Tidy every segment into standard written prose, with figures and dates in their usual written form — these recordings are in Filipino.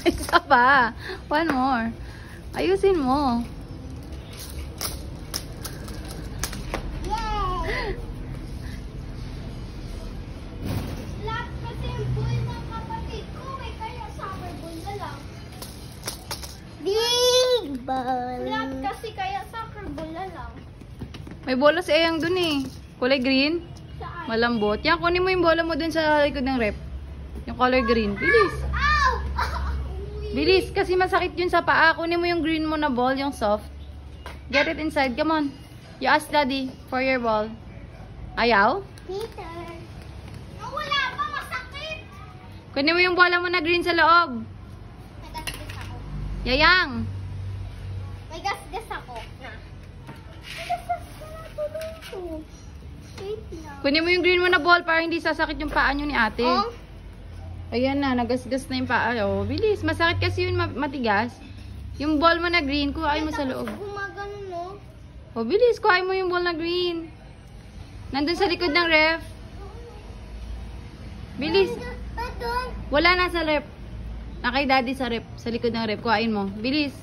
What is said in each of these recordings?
Isa pa. One more. Ayusin mo. Yay! Slap kasi yung ball ng kapatid ko. Kaya soccer ball na lang. Big ball. Slap kasi kaya soccer ball na lang. May bola si Eyang dun eh. Kulay green. Saan? Malambot. Yan, kunin mo yung bola mo dun sa likod ng rep. Yung color green. Bilis. Ow! Bilis. Kasi masakit yun sa paa. Kunin mo yung green mo na ball, yung soft. Get it inside. Come on. You ask daddy for your ball. Ayaw? Peter. Wala pa, masakit. Kunin mo yung bola mo na green sa loob. May gasgas ako. Yayang. May gasgas ako. Na. May gasgas ka na tulong. Wait lang. Kunin mo yung green mo na ball para hindi sasakit yung paa nyo ni ate. Oh? Ayan na, nagasgas na yung paa. Oh, bilis. Masakit kasi yun matigas. Yung ball mo na green, kuhain mo sa loob. Gumagano, no? Oh, bilis. Kuhain mo yung ball na green. Nandun sa likod ng ref. Bilis. Doon. Wala na sa ref. Nakay daddy sa ref. Sa likod ng ref. Kuhain mo. Bilis.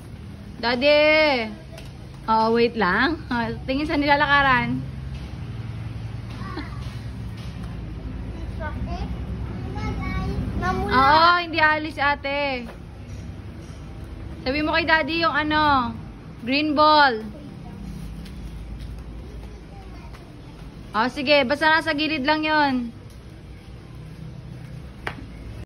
Daddy. Oh, wait lang. Tingin sa nilalakaran. Sakit. Namula. Oo, hindi alis ate. Sabi mo kay daddy yung ano, green ball. Oh, sige. Basta nasa gilid lang yon.